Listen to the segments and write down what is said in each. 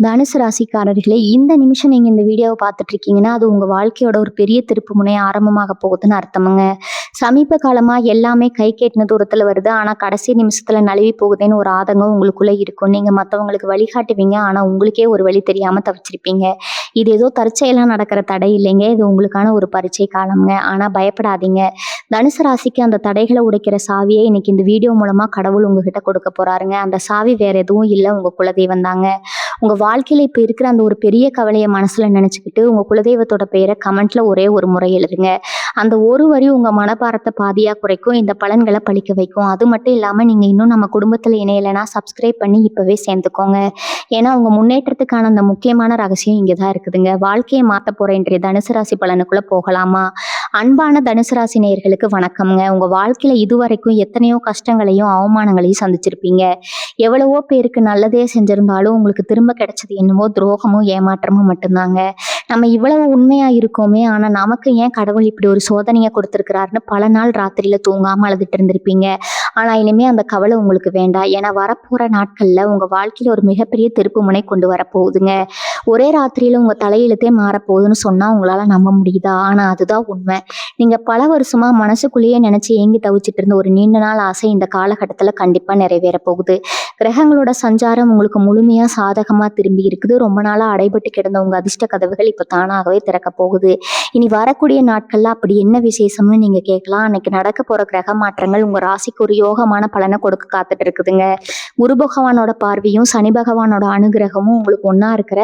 தனுசு ராசிக்காரர்களே, இந்த நிமிஷம் நீங்க இந்த வீடியோவை பார்த்துட்டு இருக்கீங்கன்னா, அது உங்க வாழ்க்கையோட ஒரு பெரிய திருப்பு முனை ஆரம்பமாக போகுதுன்னு அர்த்தமுங்க. சமீப காலமா எல்லாமே கை கெட்டின தூரத்துல வருது. ஆனா கடைசி நிமிஷத்துல நழுவி போகுதேன்னு ஒரு ஆதங்கம் உங்களுக்குள்ள இருக்கும். நீங்க மத்தவங்களுக்கு வழிகாட்டுவீங்க. ஆனா உங்களுக்கே ஒரு வழி தெரியாம தவிச்சிருப்பீங்க. இது ஏதோ தற்செயலா நடக்கிற தடை இல்லைங்க. இது உங்களுக்கான ஒரு பரீட்சை காலம்ங்க. ஆனா பயப்படாதீங்க. தனுசு ராசிக்கு அந்த தடைகளை உடைக்கிற சாவியை இன்னைக்கு இந்த வீடியோ மூலமா கடவுள் உங்ககிட்ட கொடுக்க போறாருங்க. அந்த சாவி வேற எதுவும் இல்லை, உங்க குலதெய்வம் தாங்க. உங்க வாழ்க்கையில இப்ப இருக்கிற அந்த ஒரு பெரிய கவலையை மனசுல நினைச்சுக்கிட்டு உங்க குலதெய்வத்தோட பெயரை கமெண்ட்ல ஒரே ஒரு முறை எழுதுங்க. அந்த ஒரு வரி உங்க மனபாரத்தை பாதியா குறைக்கும். இந்த பலன்களை பழிக்க வைக்கும். அது மட்டும் இல்லாம நீங்க இன்னும் நம்ம குடும்பத்துல இணையலைன்னா சப்ஸ்கிரைப் பண்ணி இப்பவே சேர்ந்துக்கோங்க. ஏன்னா உங்க முன்னேற்றத்துக்கான அந்த முக்கியமான ரகசியம் இங்கதான் இருக்குதுங்க. வாழ்க்கையை மாத்த போற இன்றைய தனுசு ராசி பலனுக்குள்ள போகலாமா? அன்பான தனுசு ராசி நேயர்களுக்கு வணக்கம்ங்க. உங்க வாழ்க்கையில இதுவரைக்கும் எத்தனையோ கஷ்டங்களையும் அவமானங்களையும் சந்திச்சிருப்பீங்க. எவ்வளவோ பேருக்கு நல்லதே செஞ்சிருந்தாலும் உங்களுக்கு திரும்ப கிடைச்சது என்னமோ துரோகமும் ஏமாற்றமும் மட்டும்தாங்க. நம்ம இவ்வளவு உண்மையா இருக்கோமே, ஆனா நமக்கு ஏன் கடவுள் இப்படி ஒரு சோதனையை கொடுத்திருக்கிறாருன்னு பல நாள் ராத்திரியில தூங்காம அழுதுட்டு இருந்திருப்பீங்க. ஆனா இனிமே அந்த கவலை உங்களுக்கு வேண்டாம். ஏன்னா வரப்போற நாட்கள்ல உங்க வாழ்க்கையில ஒரு மிகப்பெரிய திருப்பு முனை கொண்டு வரப்போகுதுங்க. ஒரே ராத்திரியில உங்க தலையெழுத்தே மாறப்போகுதுன்னு சொன்னா உங்களால நம்ப முடியுதா? ஆனா அதுதான் உண்மை. நீங்க பல வருஷமா மனசுக்குள்ளேயே நினைச்சு ஏங்கி தவிச்சிட்டு இருந்த ஒரு நீண்ட நாள் ஆசை இந்த காலகட்டத்துல கண்டிப்பா நிறைவேற போகுது. கிரகங்களோட சஞ்சாரம் உங்களுக்கு முழுமையா சாதகமா திரும்பி இருக்குது. ரொம்ப நாளா அடைபட்டு கிடந்த உங்க அதிர்ஷ்ட கதவுகள் இப்ப தானாகவே திறக்க போகுது. இனி வரக்கூடிய நாட்கள்ல அப்படி என்ன விசேஷம்னு நீங்க கேட்கலாம். அன்னைக்கு நடக்க போற கிரக மாற்றங்கள் உங்க ராசிக்கு ஒரு யோகமான பலனை கொடுக்க காத்துட்டு இருக்குதுங்க. குரு பகவானோட பார்வையும் சனி பகவானோட அனுகிரகமும் உங்களுக்கு ஒன்னா இருக்கிற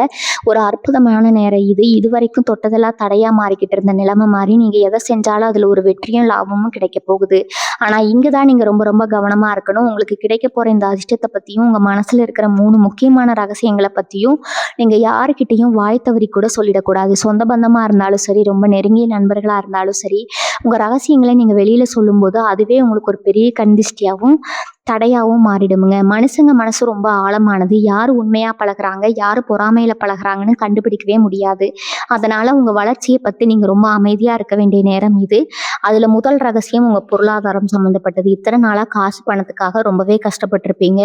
ஒரு அற்புதமான நேரம் இது. இதுவரைக்கும் தொட்டதெல்லாம் தடையா மாறிக்கிட்டு இருந்த நிலைமை மாறி நீங்க எதை செஞ்சாலும் அதுல ஒரு வெற்றியும் லாபமும் கிடைக்க போகுது. ஆனா இங்கதான் நீங்க ரொம்ப ரொம்ப கவனமா இருக்கணும். உங்களுக்கு கிடைக்க போற இந்த அதிர்ஷ்டத்தை பத்தியும் உங்க மனசுல இருக்கிற 3 முக்கியமான ரகசியங்களை பத்தியும் நீங்க யாருக்கிட்டையும் வாய் தவறி கூட சொல்லிடக்கூடாது. சொந்த பந்தமா இருந்தாலும் சரி, ரொம்ப நெருங்கிய நண்பர்களா இருந்தாலும் சரி, உங்க ரகசியங்களை நீங்க வெளியில சொல்லும் போது அதுவே உங்களுக்கு ஒரு பெரிய கண்திஷ்டியாவும் தடையாவும் மாறிடுமுங்க. மனுஷங்க மனசு ரொம்ப ஆழமானது. யார் உண்மையா பழகுறாங்க, யாரு பொறாமையில பழகுறாங்கன்னு கண்டுபிடிக்கவே முடியாது. அதனால உங்க வளர்ச்சியை பத்தி நீங்க ரொம்ப அமைதியா இருக்க வேண்டிய நேரம் இது. அதுல முதல் ரகசியம் உங்க பொருளாதாரம் சம்பந்தப்பட்டது. இத்தனை நாளா காசு பணத்துக்காக ரொம்பவே கஷ்டப்பட்டிருப்பீங்க.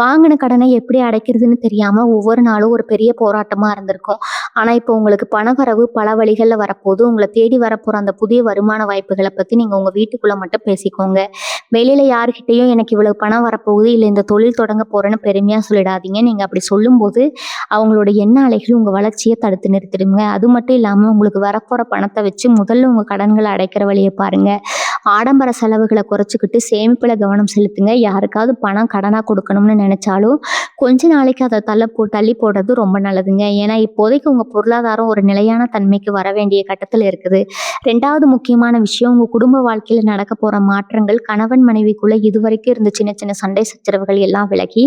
வாங்கின கடனை எப்படி அடைக்கிறதுன்னு தெரியாம ஒவ்வொரு நாளும் ஒரு பெரிய போராட்டமா இருந்திருக்கும். ஆனா இப்போ உங்களுக்கு பணவரவு பல வழிகள்ல வரப்போது. உங்களை தேடி வரப்போற அந்த புதிய வருமான வாய்ப்புகளை பத்தி நீங்க உங்க வீட்டுக்குள்ள மட்டும் பேசிக்கோங்க. வெளியில யாருக்கிட்டையும் எனக்கு இவ்வளவு பணம் வரப்போகுது, இல்லை இந்த தொழில் தொடங்க போறேன்னு பெருமையா சொல்லிடாதீங்க. நீங்க அப்படி சொல்லும்போது அவங்களோட எண்ண அலைகள் உங்க வளர்ச்சியை தடுத்து நிறுத்திடுங்க. அது மட்டும் இல்லாம உங்களுக்கு வரப்போற பணத்தை வச்சு முதல்ல உங்க கடன்களை அடைக்கிற வழியை பாருங்க. ஆடம்பர செலவுகளை குறைச்சிக்கிட்டு சேமிப்புல கவனம் செலுத்துங்க. யாருக்காவது பணம் கடனா கொடுக்கணும்னு நினைச்சாலும் கொஞ்ச நாளைக்கு அதை தள்ளி போடுறது ரொம்ப நல்லதுங்க. ஏன்னா இப்போதைக்கு உங்க பொருளாதாரம் ஒரு நிலையான தன்மைக்கு வர வேண்டிய கட்டத்துல இருக்குது. 2வது முக்கியமான விஷயம், உங்க குடும்ப வாழ்க்கையில நடக்க போற மாற்றங்கள் கணவன் மனைவிக்குள்ள இதுவரைக்கும் இருந்த சின்ன சின்ன சண்டை சச்சரவுகள் எல்லாம் விலகி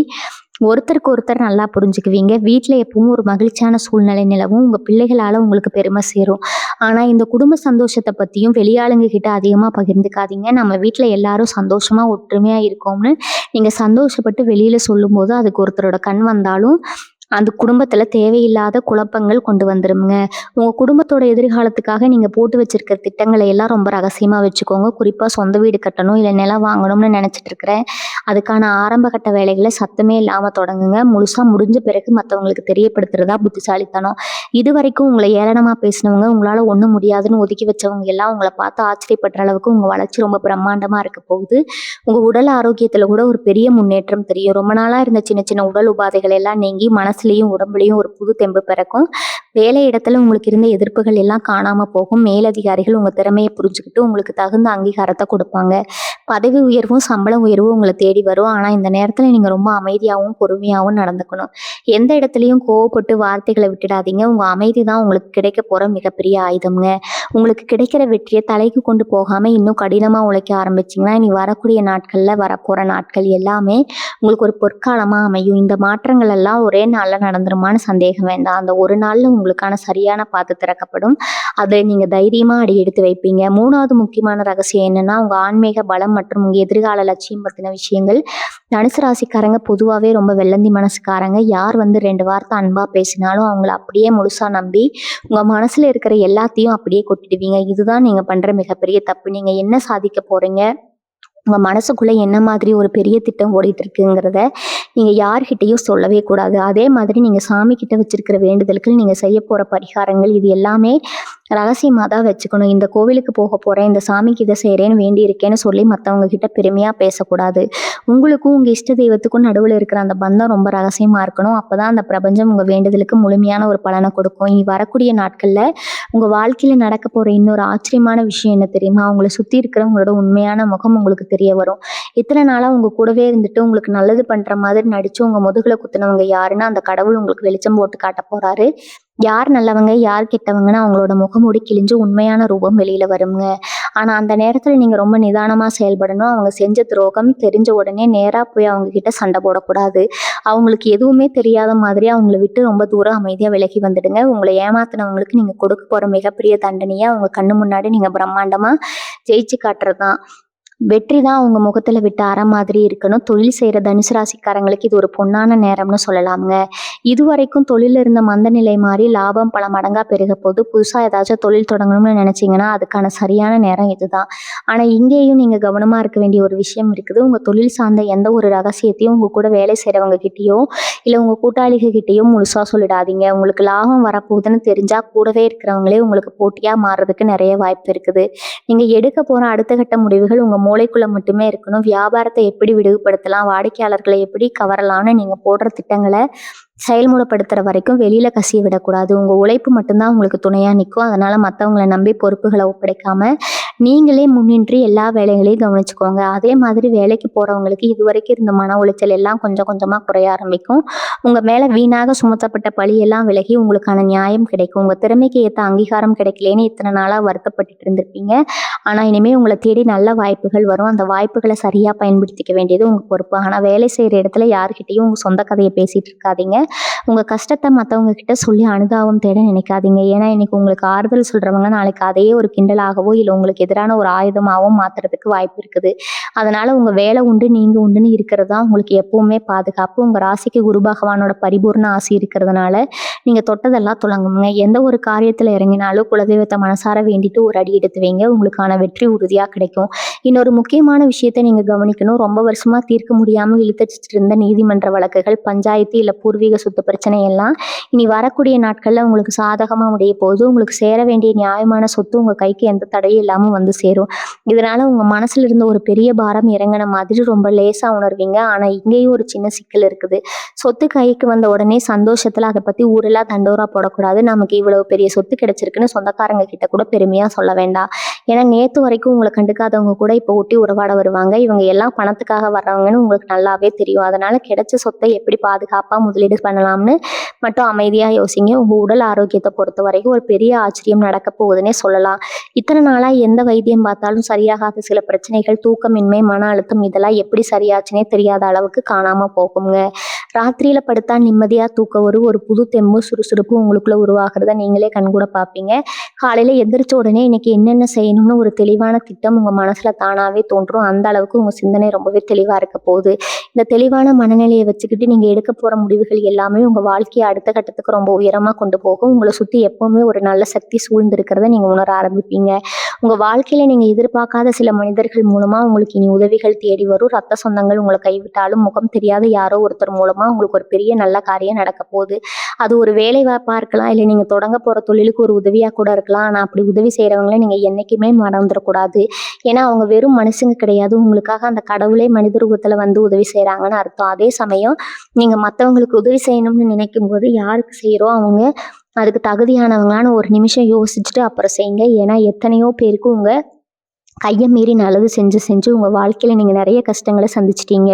ஒருத்தருக்கு ஒருத்தர் நல்லா புரிஞ்சுக்குவீங்க. வீட்டில் எப்பவும் ஒரு மகிழ்ச்சியான சூழ்நிலை நிலவும். உங்க பிள்ளைகளால உங்களுக்கு பெருமை சேரும். ஆனா இந்த குடும்ப சந்தோஷத்தை பத்தியும் வெளியாளுங்க கிட்ட அதிகமா பகிர்ந்துக்காதீங்க. நம்ம வீட்டுல எல்லாரும் சந்தோஷமா ஒற்றுமையா இருக்கோம்னு நீங்க சந்தோஷப்பட்டு வெளியில சொல்லும் போது அதுக்கு ஒருத்தரோட கண் வந்தாலும் அந்த குடும்பத்துல தேவையில்லாத குழப்பங்கள் கொண்டு வந்துருங்க. உங்க குடும்பத்தோட எதிர்காலத்துக்காக நீங்க போட்டு வச்சிருக்கிற திட்டங்களை எல்லாம் ரொம்ப ரகசியமா வச்சுக்கோங்க. குறிப்பா சொந்த வீடு கட்டணும், இல்லை நிலம் வாங்கணும்னு நினைச்சிட்டு இருக்கிறேன். அதுக்கான ஆரம்ப கட்ட வேலைகளை சத்தமே இல்லாம தொடங்குங்க. முழுசா முடிஞ்ச பிறகு மற்றவங்களுக்கு தெரியப்படுத்துறதா புத்திசாலித்தனம். இது வரைக்கும் உங்களை ஏளனமா பேசினவங்க, உங்களால ஒண்ணும் முடியாதுன்னு ஒதுக்கி வச்சவங்க எல்லாம் உங்களை பார்த்து ஆச்சரியப்படுற அளவுக்கு உங்க வளர்ச்சி ரொம்ப பிரம்மாண்டமா இருக்க போகுது. உங்க உடல் ஆரோக்கியத்துல கூட ஒரு பெரிய முன்னேற்றம் தெரியும். ரொம்ப நாளா இருந்த சின்ன சின்ன உடல் உபாதைகள் எல்லாம் நீங்கி மனசுலயும் உடம்புலயும் ஒரு புது தெம்பு பிறக்கும். வேலை இடத்துல உங்களுக்கு இருந்த எதிர்ப்புகள் எல்லாம் காணாம போகும். மேலதிகாரிகள் உங்க திறமையை புரிஞ்சுக்கிட்டு உங்களுக்கு தகுந்த அங்கீகாரத்தை கொடுப்பாங்க. பதவி உயர்வும் சம்பள உயர்வும் உங்களை தேடி வரும். ஆனா இந்த நேரத்துல நீங்க ரொம்ப அமைதியாகவும் பொறுமையாகவும் நடந்துக்கணும். எந்த இடத்துலயும் கோவப்பட்டு வார்த்தைகளை விட்டுடாதீங்க. உங்க அமைதி தான் உங்களுக்கு கிடைக்க போற மிகப்பெரிய ஆயுதம்ங்க. உங்களுக்கு கிடைக்கிற வெற்றியை தலைக்கு கொண்டு போகாம இன்னும் கடினமா உழைக்க ஆரம்பிச்சிங்கன்னா இனி வரக்கூடிய நாட்கள்ல வரப்போற நாட்கள் எல்லாமே உங்களுக்கு ஒரு பொற்காலமா அமையும். இந்த மாற்றங்கள் எல்லாம் ஒரே நாள்ல நடந்துருமான்னு சந்தேகம் வேண்டாம். அந்த ஒரு நாள்ல உங்களுக்கான சரியான பாதை திறக்கப்படும். அதை நீங்க தைரியமா அடி எடுத்து வைப்பீங்க. 3வது முக்கியமான ரகசியம் என்னன்னா, உங்க ஆன்மீக பலம் மற்றும் உங்க எதிர்கால லட்சியம் பத்தின விஷயங்கள். தனுசு ராசிக்காரங்க பொதுவாகவே ரொம்ப வெள்ளந்தி மனசுக்காரங்க. யார் 2 வார்த்தை அன்பா பேசினாலும் அவங்கள அப்படியே முழுசா நம்பி உங்க மனசுல இருக்கிற எல்லாத்தையும் அப்படியே கொட்டிடுவீங்க. இதுதான் நீங்க பண்ற மிகப்பெரிய தப்பு. நீங்க என்ன சாதிக்க போறீங்க, உங்கள் மனசுக்குள்ளே என்ன மாதிரி ஒரு பெரிய திட்டம் ஓடிட்டு இருக்குங்கிறத நீங்கள் யார்கிட்டையும் சொல்லவே கூடாது. அதே மாதிரி நீங்கள் சாமிக்கிட்ட வச்சிருக்கிற வேண்டுதலுக்கு நீங்கள் செய்ய போகிற பரிகாரங்கள் இது எல்லாமே ரகசியமாக தான் வச்சுக்கணும். இந்த கோவிலுக்கு போக போகிறேன், இந்த சாமிக்கு இதை செய்கிறேன்னு வேண்டியிருக்கேன்னு சொல்லி மற்றவங்க கிட்ட பெருமையாக பேசக்கூடாது. உங்களுக்கும் உங்கள் இஷ்ட தெய்வத்துக்கும் நடுவில் இருக்கிற அந்த பந்தம் ரொம்ப ரகசியமாக இருக்கணும். அப்போ தான் அந்த பிரபஞ்சம் உங்கள் வேண்டுதலுக்கு முழுமையான ஒரு பலனை கொடுக்கும். இனி வரக்கூடிய நாட்களில் உங்கள் வாழ்க்கையில் நடக்க போகிற இன்னொரு ஆச்சரியமான விஷயம் என்ன தெரியுமா? அவங்கள சுற்றி இருக்கிறவங்களோட உண்மையான முகம் உங்களுக்கு தெரிய வரும். இத்தனை நாளாக உங்கள் கூடவே இருந்துட்டு உங்களுக்கு நல்லது பண்ணுற மாதிரி நடித்து உங்கள் முதுகில் குத்துனவங்க யாருன்னு அந்த கடவுள் உங்களுக்கு வெளிச்சம் போட்டு காட்ட போகிறாரு. யார் நல்லவங்க யார் கெட்டவங்கன்னு அவங்களோட முகமூடி கிழிஞ்சு உண்மையான ரூபம் வெளியில வருங்க. ஆனா அந்த நேரத்துல நீங்க ரொம்ப நிதானமா செயல்படணும். அவங்க செஞ்ச துரோகம் தெரிஞ்ச உடனே நேரா போய் அவங்க கிட்ட சண்டை போடக்கூடாது. அவங்களுக்கு எதுவுமே தெரியாத மாதிரி அவங்கள விட்டு ரொம்ப தூரம் அமைதியா விலகி வந்துடுங்க. உங்களை ஏமாத்தினவங்களுக்கு நீங்க கொடுக்க போற மிகப்பெரிய தண்டனையை அவங்க கண்ணு முன்னாடி நீங்க பிரம்மாண்டமா ஜெயிச்சு காட்டுறதுதான். வெற்றி தான் அவங்க முகத்துல விட்ட அற மாதிரி இருக்கணும். தொழில் செய்யற தனுசு ராசிக்காரங்களுக்கு இது ஒரு பொன்னான நேரம்னு சொல்லலாம்ங்க. இதுவரைக்கும் தொழில இருந்த மந்த நிலை மாறி லாபம் பல மடங்கா பெருக போது. புதுசா ஏதாச்சும் தொழில் தொடங்கணும்னு நினைச்சீங்கன்னா அதுக்கான சரியான நேரம் இதுதான். ஆனா இங்கேயும் நீங்க கவனமா இருக்க வேண்டிய ஒரு விஷயம் இருக்குது. உங்க தொழில் சார்ந்த எந்த ஒரு ரகசியத்தையும் உங்க கூட வேலை செய்யறவங்க கிட்டயோ இல்ல உங்க கூட்டாளிகள் கிட்டயோ முழுசா சொல்லிடாதீங்க. உங்களுக்கு லாபம் வரப்போகுதுன்னு தெரிஞ்சா கூடவே இருக்கிறவங்களே உங்களுக்கு போட்டியா மாறுறதுக்கு நிறைய வாய்ப்பு இருக்குது. நீங்க எடுக்க போற அடுத்த கட்ட முடிவுகள் உங்க மூளைக்குள்ள மட்டுமே இருக்கணும். வியாபாரத்தை எப்படி விரிவுபடுத்தலாம், வாடிக்கையாளர்களை எப்படி கவரலாம்னு நீங்க போடுற திட்டங்களை செயல்முறைப்படுத்துற வரைக்கும் வெளியில கசிய விடக்கூடாது. உங்க உழைப்பு மட்டும்தான் உங்களுக்கு துணையா நிற்கும். அதனால மற்றவங்களை நம்பி பொறுப்புகளை ஒப்படைக்காம நீங்களே முன்னின்று எல்லா வேலைகளையும் கவனிச்சுக்கோங்க. அதே மாதிரி வேலைக்கு போறவங்களுக்கு இதுவரைக்கும் இருந்த மன உளைச்சல் எல்லாம் கொஞ்சம் கொஞ்சமா குறைய ஆரம்பிக்கும். உங்க மேல வீணாக சுமத்தப்பட்ட பழி எல்லாம் விலகி உங்களுக்கான நியாயம் கிடைக்கும். உங்க திறமைக்கு ஏற்ற அங்கீகாரம் கிடைக்கலன்னு இத்தனை நாளா வருத்தப்பட்டுட்டு இருந்திருப்பீங்க. ஆனா இனிமே உங்களை தேடி நல்ல வாய்ப்புகள் வரும். அந்த வாய்ப்புகளை சரியா பயன்படுத்திக்க வேண்டியது உங்க பொறுப்பு. ஆனா வேலை செய்யற இடத்துல யாருக்கிட்டையும் உங்க சொந்த கதையை பேசிட்டு இருக்காதீங்க. உங்க கஷ்டத்தை மற்றவங்க கிட்ட சொல்லி அனுதாபம் தேட நினைக்காதீங்க. ஏன்னா இன்னைக்கு உங்களுக்கு ஆறுதல் சொல்றவங்க நாளைக்கு அதையே ஒரு கிண்டலாகவோ இல்லை உங்களுக்கு எதிரான ஒரு ஆயுதமாகவும் மாத்துறதுக்கு வாய்ப்பு இருக்குது. அதனால உங்க வேலை உண்டு நீங்க உண்டுன்னு இருக்கிறது தான் உங்களுக்கு எப்பவுமே பாதுகாப்பு. உங்க ராசிக்கு குரு பகவானோட பரிபூர்ண ஆசி இருக்கிறதுனால நீங்க தொட்டதெல்லாம் தொடங்குங்க. எந்த ஒரு காரியத்துல இறங்கினாலும் குலதெய்வத்தை மனசார வேண்டிட்டு ஒரு அடி எடுத்து வைங்க. உங்களுக்கான வெற்றி உறுதியா கிடைக்கும். இன்னொரு முக்கியமான விஷயத்தை நீங்க கவனிக்கணும். ரொம்ப வருஷமா தீர்க்க முடியாம இழுத்தடிச்சிட்டு இருந்த நீதிமன்ற வழக்குகள், பஞ்சாயத்து இல்ல பூர்வீக சொத்து பிரச்சனை எல்லாம் இனி வரக்கூடிய நாட்கள்ல உங்களுக்கு சாதகமா முடிய போது. உங்களுக்கு சேர வேண்டிய நியாயமான சொத்து உங்க கைக்கு எந்த தடையும் இல்லாம வந்து சேரும். இதனால உங்க மனசுல இருந்த ஒரு பெரிய பாரம் இறங்கின மாதிரி ரொம்ப லேசா உணர்வீங்க. ஆனா இங்கேயும் ஒரு சின்ன சிக்கல் இருக்குது. சொத்து கைக்கு வந்த உடனே சந்தோஷத்துல அதை பத்தி ஊரெல்லாம் தண்டோரா போடக்கூடாது. நமக்கு இவ்வளவு பெரிய சொத்து கிடைச்சிருக்குன்னு சொந்தக்காரங்க கிட்ட கூட பெருமையா சொல்ல வேண்டாம். ஏன்னா நேத்து வரைக்கும் உங்களை கண்டுக்காதவங்க கூட இப்போ ஒட்டி உறவாட வருவாங்க. இவங்க எல்லாம் பணத்துக்காக வர்றவங்கன்னு உங்களுக்கு நல்லாவே தெரியும். அதனால கிடைச்ச சொத்தை எப்படி பாதுகாப்பா முதலீடு பண்ணலாம்னு மட்டும் அமைதியா யோசிங்க. உங்க உடல் ஆரோக்கியத்தை பொறுத்த வரைக்கும் ஒரு பெரிய ஆச்சரியம் நடக்க போகுதுன்னே சொல்லலாம். இத்தனை நாளா எந்த வைத்தியம் பார்த்தாலும் சரியாகாத சில பிரச்சனைகள், தூக்கமின்மை, மன அழுத்தம் இதெல்லாம் எப்படி சரியாச்சுன்னே தெரியாத அளவுக்கு காணாம போகுங்க. ராத்திரியில படுத்தா நிம்மதியா தூக்கம் வரும். ஒரு புது தெம்பு சுறுசுறுப்பு உங்களுக்குள்ள உருவாகிறத நீங்களே கண்கூட பார்ப்பீங்க. காலையில எந்திரிச்ச உடனே இன்னைக்கு என்னென்ன செய்யணும்னு ஒரு தெளிவான திட்டம் உங்க மனசுல தானாவே தோன்றும். அந்த அளவுக்கு உங்க சிந்தனை ரொம்பவே தெளிவா இருக்க போகுது. இந்த தெளிவான மனநிலையை வச்சுக்கிட்டு நீங்க எடுக்க போற முடிவுகள் எல்லாமே உங்க வாழ்க்கையை அடுத்த கட்டத்துக்கு ரொம்ப உயரமா கொண்டு போகும். உங்களை சுத்தி எப்பவுமே ஒரு நல்ல சக்தி சூழ்ந்திருக்கிறத நீங்க உணர ஆரம்பிப்பீங்க. உங்க வாழ்க்கையில நீங்க எதிர்பார்க்காத சில மனிதர்கள் மூலமா உங்களுக்கு இனி உதவிகள் தேடி வரும். ரத்த சொந்தங்கள் உங்களை கைவிட்டாலும் முகம் தெரியாத யாரோ ஒருத்தர் மூலமா உங்களுக்கு ஒரு பெரிய நல்ல காரியம் நடக்க போகுது. அது ஒரு வேலை வாய்ப்பா இருக்கலாம், இல்லை நீங்க தொடங்க போற தொழிலுக்கு ஒரு உதவியா கூட இருக்கலாம். ஆனா அப்படி உதவி செய்யறவங்கள நீங்க என்னைக்குமே மறந்துடக்கூடாது. ஏன்னா அவங்க வெறும் மனுஷங்க கிடையாது. உங்களுக்காக அந்த கடவுளே மனித ரூபத்துல வந்து உதவி செய்யறாங்கன்னு அர்த்தம். அதே சமயம் நீங்க மற்றவங்களுக்கு உதவி செய்யணும்னு நினைக்கும் போது யாருக்கு செய்யறோம் அவங்க அதுக்கு தகுதியானவங்களான்னு ஒரு நிமிஷம் யோசிச்சுட்டு அப்புறம் செய்யுங்க. ஏன்னா எத்தனையோ பேருக்கு உங்க கையை மீறி நல்லது செஞ்சு உங்கள் வாழ்க்கையில் நீங்கள் நிறைய கஷ்டங்களை சந்திச்சிட்டீங்க.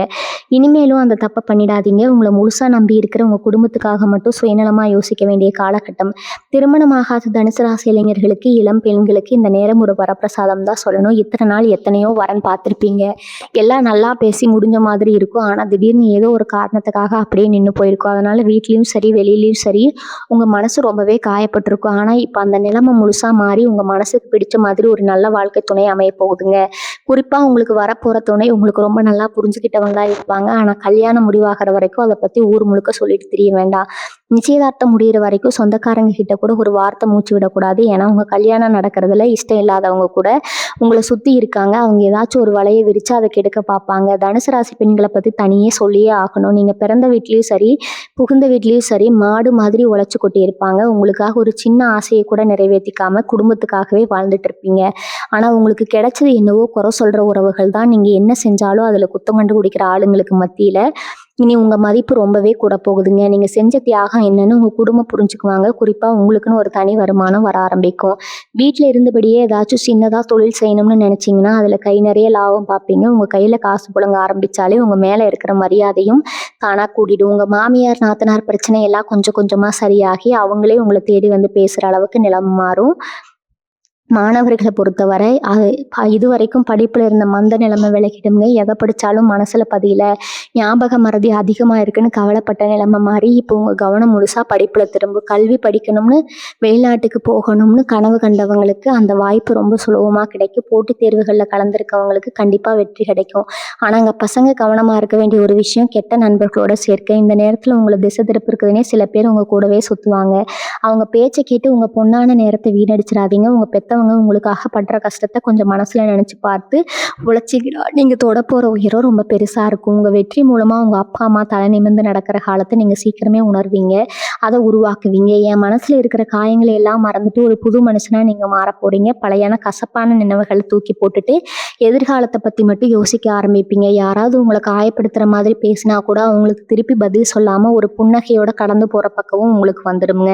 இனிமேலும் அந்த தப்பை பண்ணிடாதீங்க. உங்களை முழுசாக நம்பி இருக்கிற உங்கள் குடும்பத்துக்காக மட்டும் சுயநலமாக யோசிக்க வேண்டிய காலகட்டம். திருமணமாகாத தனுசு ராசி இளைஞர்களுக்கு, இளம் பெண்களுக்கு இந்த நேரம் ஒரு வரப்பிரசாதம் தான் சொல்லணும். இத்தனை நாள் எத்தனையோ வரன் பார்த்துருப்பீங்க. எல்லாம் நல்லா பேசி முடிஞ்ச மாதிரி இருக்கும். ஆனால் திடீர்னு ஏதோ ஒரு காரணத்துக்காக அப்படியே நின்று போயிருக்கும். அதனால் வீட்லேயும் சரி வெளியிலையும் சரி உங்கள் மனசு ரொம்பவே காயப்பட்டிருக்கும். ஆனால் இப்போ அந்த நிலைமை முழுசாக மாறி உங்கள் மனசுக்கு பிடிச்ச மாதிரி ஒரு நல்ல வாழ்க்கை துணை அமைய போகுதுங்க. குறிப்பா உங்களுக்கு வரப்போற துணை உங்களுக்கு ரொம்ப நல்லா புரிஞ்சுக்கிட்டவங்களா இருப்பாங்க. ஆனா கல்யாணம் முடிவாகிற வரைக்கும் அதை பத்தி ஊர் முழுக்க சொல்லிட்டு தெரிய வேண்டாம். நிச்சயதார்த்தம் முடிகிற வரைக்கும் சொந்தக்காரங்க கிட்ட கூட ஒரு வார்த்தை மூச்சு விடக்கூடாது. ஏன்னா உங்க கல்யாணம் நடக்கிறதுல இஷ்டம் இல்லாதவங்க கூட உங்களை சுற்றி இருக்காங்க. அவங்க ஏதாச்சும் ஒரு வலையை விரித்து அதை கெடுக்க பார்ப்பாங்க. தனுசு ராசி பெண்களை பற்றி தனியே சொல்லியே ஆகணும். நீங்கள் பிறந்த வீட்லேயும் சரி, புகுந்த வீட்லேயும் சரி, மாடு மாதிரி உழைச்சி கொட்டி இருப்பாங்க. உங்களுக்காக ஒரு சின்ன ஆசையை கூட நிறைவேற்றிக்காம குடும்பத்துக்காகவே வாழ்ந்துட்டு இருப்பீங்க. ஆனால் உங்களுக்கு கிடைச்சது என்னவோ குறை சொல்கிற உறவுகள் தான். நீங்கள் என்ன செஞ்சாலும் அதில் குத்தம் கண்டுபிடிக்கிற ஆளுங்களுக்கு மத்தியில் இனி உங்கள் மதிப்பு ரொம்பவே கூட போகுதுங்க. நீங்கள் செஞ்ச தியாகம் என்னன்னு உங்கள் குடும்பம் புரிஞ்சுக்குவாங்க. குறிப்பாக உங்களுக்குன்னு ஒரு தனி வருமானம் வர ஆரம்பிக்கும். வீட்டில் இருந்தபடியே ஏதாச்சும் சின்னதாக தொழில் செய்யணும்னு நினச்சிங்கன்னா அதில் கை நிறைய லாபம் பார்ப்பீங்க. உங்கள் கையில் காசு புழங்க ஆரம்பித்தாலே உங்கள் மேலே இருக்கிற மரியாதையும் தானாக கூட்டிடும். உங்கள் மாமியார் நாத்தனார் பிரச்சனை எல்லாம் கொஞ்சம் கொஞ்சமாக சரியாகி அவங்களே உங்களை தேடி வந்து பேசுகிற அளவுக்கு நிலைமை மாறும். மாணவர்களை பொறுத்தவரை இதுவரைக்கும் படிப்பில் இருந்த மந்த நிலைமை விலகிடுங்க. எதை படித்தாலும் மனசில் பதியல, ஞாபக மறதி அதிகமாக இருக்குன்னு கவலைப்பட்ட நிலைமை மாறி இப்போ உங்கள் கவனம் முழுசாக படிப்பில் திரும்பும். கல்வி படிக்கணும்னு வெளிநாட்டுக்கு போகணும்னு கனவு கண்டவங்களுக்கு அந்த வாய்ப்பு ரொம்ப சுலபமாக கிடைக்கும். போட்டித் தேர்வுகளில் கலந்துருக்கவங்களுக்கு கண்டிப்பாக வெற்றி கிடைக்கும். ஆனால் அங்கே பசங்க கவனமாக இருக்க வேண்டிய ஒரு விஷயம், கெட்ட நண்பர்களோட சேர்க்கை. இந்த நேரத்தில் உங்களை திசை திருப்பிருக்குதுன்னே சில பேர் உங்கள் கூடவே சுற்றுவாங்க. அவங்க பேச்சை கேட்டு உங்கள் பொண்ணான நேரத்தை வீணடிச்சிடாதீங்க. உங்கள் பெத்தவங்க உங்களுக்காக படுற கஷ்டத்தை கொஞ்சம் மனசில் நினச்சி பார்த்து உழைச்சிக்கிறா நீங்கள் தொட போகிற உயரம் ரொம்ப பெருசாக இருக்கும். உங்கள் வெற்றி மூலமாக உங்கள் அப்பா அம்மா தலை நிமிர்ந்து நடக்கிற காலத்தை நீங்கள் சீக்கிரமே உணர்வீங்க, அதை உருவாக்குவீங்க. என் மனசில் இருக்கிற காயங்களை எல்லாம் மறந்துட்டு ஒரு புது மனுஷனாக நீங்கள் மாற போகிறீங்க. பழையான கசப்பான நினைவுகளை தூக்கி போட்டுட்டு எதிர்காலத்தை பற்றி மட்டும் யோசிக்க ஆரம்பிப்பீங்க. யாராவது உங்களை காயப்படுத்துகிற மாதிரி பேசினா கூட அவங்களுக்கு திருப்பி பதில் சொல்லாமல் ஒரு புன்னகையோட கடந்து போகிற பக்கமும் உங்களுக்கு வந்துடுங்க.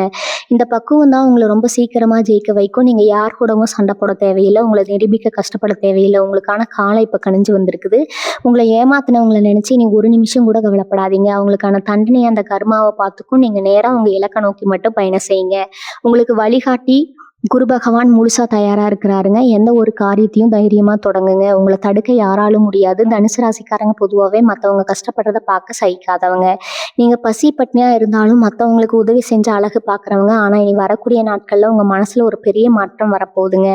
இந்த பக்குவம் தான் உங்களை ரொம்ப சீக்கிரமாக ஜெயிக்க வைக்கும். நீங்கள் யார் கூடவும் சண்டை போட தேவையில்லை, உங்களை நிரூபிக்க கஷ்டப்பட தேவையில்லை. உங்களுக்கான காலம் இப்போ கணிஞ்சு வந்திருக்குது. உங்களை ஏமாத்தினவங்களை நினச்சி நீங்கள் ஒரு நிமிஷம் கூட கவலைப்படாதீங்க. அவங்களுக்கான தண்டனையை அந்த கர்மாவை பார்த்துக்கும் நீங்கள் நேராக உங்கள் இலக்கை நோக்கி மட்டும் பயணம் செய்யுங்க. உங்களுக்கு வழிகாட்டி குரு பகவான் முழுசா தயாரா இருக்கிறாருங்க. எந்த ஒரு காரியத்தையும் தைரியமா தொடங்குங்க. உங்களை தடுக்க யாராலும் முடியாது. தனுசு ராசிக்காரங்க பொதுவாகவே மற்றவங்க கஷ்டப்படுறத பார்க்க சகிக்காதவங்க. நீங்க பசி பட்னியா இருந்தாலும் மற்றவங்களுக்கு உதவி செஞ்சு அழகு பார்க்குறவங்க. ஆனா இனி வரக்கூடிய நாட்கள்ல உங்க மனசுல ஒரு பெரிய மாற்றம் வரப்போகுதுங்க.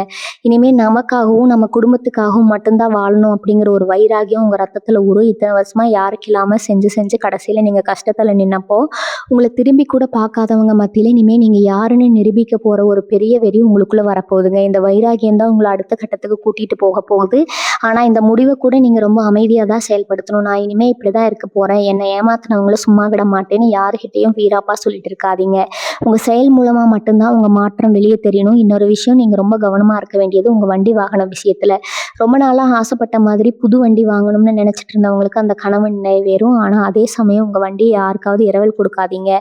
இனிமே நமக்காகவும் நம்ம குடும்பத்துக்காகவும் மட்டும்தான் வாழணும் அப்படிங்கிற ஒரு வைராகியம் உங்க ரத்தத்துல இத்தனை வருஷமா யாருக்கு இல்லாம செஞ்சு செஞ்சு கடைசியில நீங்க கஷ்டத்துல நின்னப்போ உங்களை திரும்பி கூட பார்க்காதவங்க மத்தியில இனிமே நீங்க யாருன்னு நிரூபிக்க போற ஒரு பெரிய உங்களுக்குள்ள வரப்போகுதுங்க. இந்த வைராகியம் தான் உங்களை அடுத்த கட்டத்துக்கு கூட்டிட்டு போக போகுது. ஆனா இந்த முடிவை கூட நீங்க ரொம்ப அமைதியா தான் செயல்படுத்தணும். நான் இனிமே இப்படிதான் இருக்க போறேன், என்னை ஏமாத்தினவங்களை சும்மா விட மாட்டேன்னு யாருகிட்டையும் வீராப்பா சொல்லிட்டு இருக்காதீங்க. உங்க செயல் மூலமா மட்டும்தான் உங்க மாற்றம் வெளியே தெரியணும். இன்னொரு விஷயம், நீங்க ரொம்ப கவனமா இருக்க வேண்டியது உங்க வண்டி வாகன விஷயத்துல. ரொம்ப நாளா ஆசைப்பட்ட மாதிரி புது வண்டி வாங்கணும்னு நினைச்சிட்டு இருந்தவங்களுக்கு அந்த கனவு நிறைவேறும். ஆனா அதே சமயம் உங்க வண்டியை யாருக்காவது இரவல் கொடுக்காதீங்க.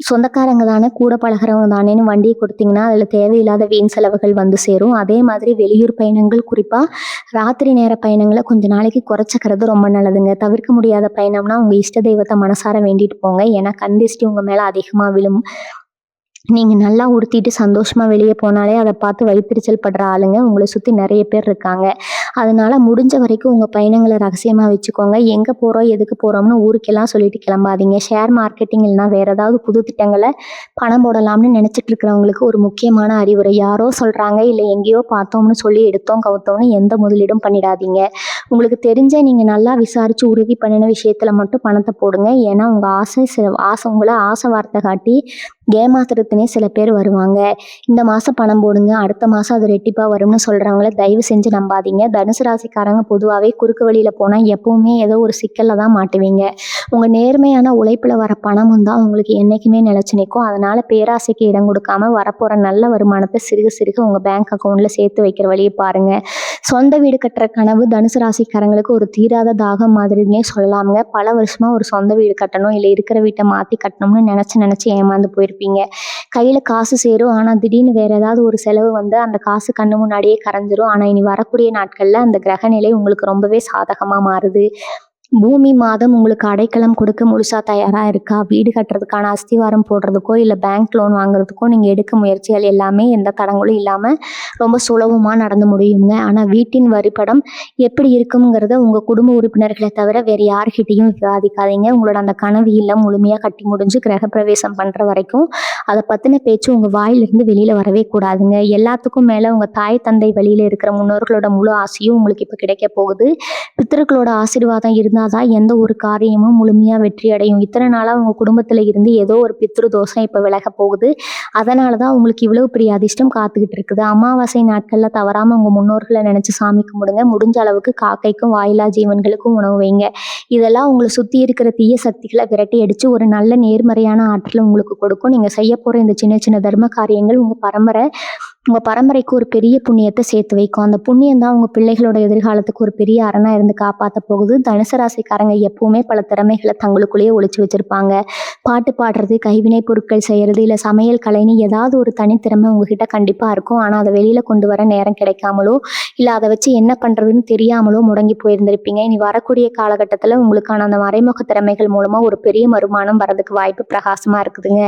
சொந்தக்காரங்க தானே, கூட பழகிறவங்க தானேன்னு வண்டியை கொடுத்தீங்கன்னா அதில் தேவையில்லாத வீண் செலவுகள் வந்து சேரும். அதே மாதிரி வெளியூர் பயணங்கள், குறிப்பாக ராத்திரி நேர பயணங்களை கொஞ்ச நாளைக்கு குறைச்சிக்கிறது ரொம்ப நல்லதுங்க. தவிர்க்க முடியாத பயணம்னா உங்கள் இஷ்ட தெய்வத்தை மனசார வேண்டிட்டு போங்க. ஏன்னா கண் திருஷ்டி உங்கள் மேலே அதிகமாக விழும். நீங்கள் நல்லா உடுத்திட்டு சந்தோஷமாக வெளியே போனாலே அதை பார்த்து வயிற்றுச்சல் படுற ஆளுங்க உங்களை சுற்றி நிறைய பேர் இருக்காங்க. அதனால முடிஞ்ச வரைக்கும் உங்கள் பயணங்களை ரகசியமாக வச்சுக்கோங்க. எங்கே போகிறோம் எதுக்கு போகிறோம்னு ஊருக்கெல்லாம் சொல்லிட்டு கிளம்பாதீங்க. ஷேர் மார்க்கெட்டிங் இல்லைனா வேறு ஏதாவது புது திட்டங்களை பணம் போடலாம்னு நினச்சிட்டு இருக்கிறவங்களுக்கு ஒரு முக்கியமான அறிவுரை, யாரோ சொல்கிறாங்க இல்லை எங்கேயோ பார்த்தோம்னு சொல்லி எடுத்தோம் கவுத்தோம்னு எந்த முதலீடும் பண்ணிடாதீங்க. உங்களுக்கு தெரிஞ்ச நீங்கள் நல்லா விசாரித்து உறுதி பண்ணின விஷயத்தில் மட்டும் பணத்தை போடுங்க. ஏன்னா உங்கள் உங்களை ஆசை வார்த்தை காட்டி ஏமாத்துறதுனே சில பேர் வருவாங்க. இந்த மாதம் பணம் போடுங்க, அடுத்த மாதம் அது ரெட்டிப்பாக வரும்னு சொல்கிறவங்கள தயவு செஞ்சு நம்பாதீங்க. தனுசு ராசிக்காரங்க பொதுவாகவே குறுக்கு வழியில் போனால் எப்பவுமே ஏதோ ஒரு சிக்கலில் தான் மாட்டுவீங்க. உங்கள் நேர்மையான உழைப்பில் வர பணமும் தான் உங்களுக்கு என்றைக்குமே நிலச்சி நிற்கும். அதனால் பேராசைக்கு இடம் கொடுக்காம வரப்போகிற நல்ல வருமானத்தை சிறுக சிறுக உங்கள் பேங்க் அக்கௌண்ட்டில் சேர்த்து வைக்கிற வழியை பாருங்கள். சொந்த வீடு கட்டுற கனவு தனுசு ராசிக்காரங்களுக்கு ஒரு தீராத தாகம் மாதிரினே சொல்லலாமுங்க. பல வருஷமாக ஒரு சொந்த வீடு கட்டணும் இல்லை இருக்கிற வீட்டை மாற்றி கட்டணும்னு நினச்சி ஏமாந்து போயிருப்பீங்க. கையில் காசு சேரும், ஆனால் திடீர்னு வேறு ஏதாவது ஒரு செலவு வந்து அந்த காசு கண்ணு முன்னாடியே கரைஞ்சிரும். ஆனால் இனி வரக்கூடிய நாட்களில் அந்த கிரகநிலை உங்களுக்கு ரொம்பவே சாதகமாக மாறுது. பூமி மாதம் உங்களுக்கு அடைக்கலம் கொடுக்க முழுசா தயாராக இருக்கா? வீடு கட்டுறதுக்கான அஸ்திவாரம் போடுறதுக்கோ இல்லை பேங்க் லோன் வாங்குறதுக்கோ நீங்கள் எடுக்க முயற்சிகள் எல்லாமே எந்த தடங்களும் இல்லாமல் ரொம்ப சுலபமாக நடந்து முடியுங்க. ஆனால் வீட்டின் வரிப்படம் எப்படி இருக்குங்கிறத உங்கள் குடும்ப உறுப்பினர்களை தவிர வேறு யார்கிட்டையும் விவாதிக்காதீங்க. உங்களோட அந்த கனவு இல்லம் முழுமையாக கட்டி முடிஞ்சு கிரகப்பிரவேசம் பண்ணுற வரைக்கும் அதை பற்றின பேச்சு உங்கள் வாயிலிருந்து வெளியில் வரவே கூடாதுங்க. எல்லாத்துக்கும் மேலே உங்கள் தாய் தந்தை வழியில் இருக்கிற முன்னோர்களோட முழு ஆசையும் உங்களுக்கு இப்போ கிடைக்க போகுது. பித்தர்களோட ஆசீர்வாதம் இருந்தால் இருந்தாதான் எந்த ஒரு காரியமும் முழுமையா வெற்றி அடையும். இத்தனை நாளா உங்க குடும்பத்துல இருந்து ஏதோ ஒரு பித்ரு தோஷம் இப்ப விலக போகுது. அதனாலதான் உங்களுக்கு இவ்வளவு பெரிய அதிர்ஷ்டம் காத்துக்கிட்டு இருக்குது. அமாவாசை நாட்கள்ல தவறாம உங்க முன்னோர்களை நினைச்சு சாமி கும்பிடுங்க. முடிஞ்ச அளவுக்கு காக்கைக்கும் வாயிலா ஜீவன்களுக்கும் உணவு வைங்க. இதெல்லாம் உங்களை சுத்தி இருக்கிற தீய சக்திகளை விரட்டி அடிச்சு ஒரு நல்ல நேர்மறையான ஆற்றலை உங்களுக்கு கொடுக்கும். நீங்க செய்ய போற இந்த சின்ன சின்ன தர்ம காரியங்கள் உங்க பரம்பரைக்கு ஒரு பெரிய புண்ணியத்தை சேர்த்து வைக்கும். அந்த புண்ணியம் தான் உங்க பிள்ளைகளோட எதிர்காலத்துக்கு ஒரு பெரிய அரணா இருந்து காப்பாற்ற போகுது. தனுசு ராசிக்காரங்க எப்பவுமே பல திறமைகளை தங்களுக்குள்ளேயே ஒளிச்சு வச்சிருப்பாங்க. பாட்டு பாடுறது, கைவினை பொருட்கள் செய்யறது, இல்ல சமையல் கலைன்னு ஏதாவது ஒரு தனித்திறமை உங்ககிட்ட கண்டிப்பா இருக்கும். ஆனா அதை வெளியில கொண்டு வர நேரம் கிடைக்காமலோ இல்ல அதை வச்சு என்ன பண்றதுன்னு தெரியாமலோ முடங்கி போயிருந்திருப்பீங்க. இனி வரக்கூடிய காலகட்டத்துல உங்களுக்கான அந்த மறைமுக திறமைகள் மூலமா ஒரு பெரிய வருமானம் வரதுக்கு வாய்ப்பு பிரகாசமா இருக்குதுங்க.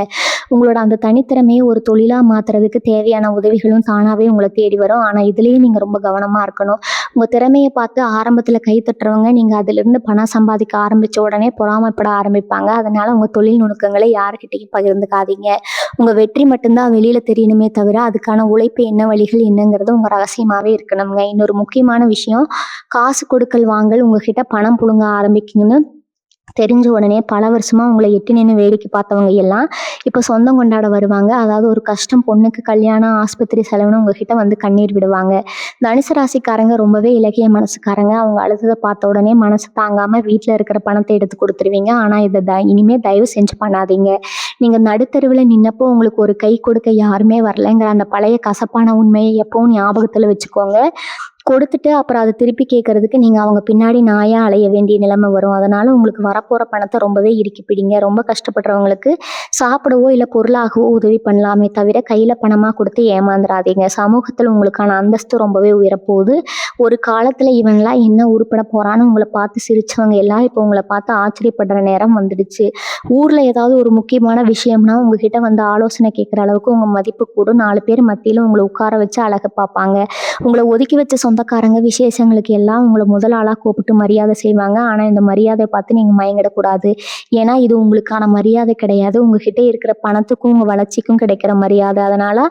உங்களோட அந்த தனித்திறமையை ஒரு தொழிலா மாத்துறதுக்கு தேவையான உதவிகளும் தானாவே உங்களை தேடி வரும். ஆனா இதுலயும் நீங்க ரொம்ப கவனமா இருக்கணும். உங்க திறமையை பார்த்து ஆரம்பத்துல கை தட்டுறவங்க நீங்க அதுல இருந்து பணம் சம்பாதிக்க ஆரம்பிச்ச உடனே பொறாமைப்பட ஆரம்பிப்பாங்க. அதனால உங்க தொழில் நுணுக்கங்களை யாருக்கிட்டையும் பகிர்ந்துக்காதீங்க. உங்க வெற்றி மட்டும்தான் வெளியில தெரியணுமே தவிர அதுக்கான உழைப்பு என்ன, வழிகள் என்னங்கிறது உங்க ரகசியமாவே இருக்கணுங்க. இன்னொரு முக்கியமான விஷயம், காசு கொடுக்கல் வாங்கல் உங்ககிட்ட பணம் புடுங்க ஆரம்பிக்குங்கன்னு தெரிஞ்ச உடனே பல வருஷமா உங்களை எட்டி நின்று வேடிக்கை பார்த்தவங்க எல்லாம் இப்போ சொந்தம் கொண்டாட வருவாங்க. அதாவது ஒரு கஷ்டம், பொண்ணுக்கு கல்யாணம், ஆஸ்பத்திரி செலவுன்னு உங்ககிட்ட வந்து கண்ணீர் விடுவாங்க. தனுசு ராசிக்காரங்க ரொம்பவே இலக்கிய மனசுக்காரங்க. அவங்க அழுததை பார்த்த உடனே மனசு தாங்காம வீட்டில் இருக்கிற பணத்தை எடுத்து கொடுத்துருவீங்க. ஆனா இதை இனிமே தயவு செஞ்சு பண்ணாதீங்க. நீங்க நடுத்தருவில் நின்னப்போ உங்களுக்கு ஒரு கை கொடுக்க யாருமே வரலைங்கிற அந்த பழைய கசப்பான உண்மையை எப்பவும் ஞாபகத்துல வச்சுக்கோங்க. கொடுத்துட்டு அப்புறம் அதை திருப்பி கேட்கறதுக்கு நீங்க அவங்க பின்னாடி நாயா அலைய வேண்டிய நிலைமை வரும். அதனால உங்களுக்கு வரப்போற பணத்தை ரொம்பவே இறுக்கி பிடிங்க. ரொம்ப கஷ்டப்படுறவங்களுக்கு சாப்பிடவோ இல்லை பொருளாகவோ உதவி பண்ணலாமே தவிர கையில பணமா கொடுத்து ஏமாந்துடாதீங்க. சமூகத்தில் உங்களுக்கான அந்தஸ்து ரொம்பவே உயரப்போகுது. ஒரு காலத்துல இவன்லாம் என்ன உருப்பட போறான்னு உங்களை பார்த்து சிரிச்சவங்க எல்லாம் இப்போ உங்களை பார்த்து ஆச்சரியப்படுற நேரம் வந்துடுச்சு. ஊர்ல ஏதாவது ஒரு முக்கியமான விஷயம்னா உங்ககிட்ட வந்து ஆலோசனை கேட்குற அளவுக்கு உங்க மதிப்பு கூடும். 4 பேர் மத்தியில உங்களை உட்கார வச்சு அழகு பார்ப்பாங்க. உங்களை ஒதுக்கி வச்ச சொந்தக்காரங்க விசேஷங்களுக்கு எல்லாம் உங்களை முதல் ஆளா கூப்பிட்டு மரியாதை செய்வாங்க. ஆனா இந்த மரியாதை பார்த்து நீங்க மயங்கிடக்கூடாது. ஏன்னா இது உங்களுக்கான மரியாதை கிடையாது. உங்ககிட்ட இருக்கிற பணத்துக்கும் உங்க வளர்ச்சிக்கும் கிடைக்கிற மரியாதை. அதனால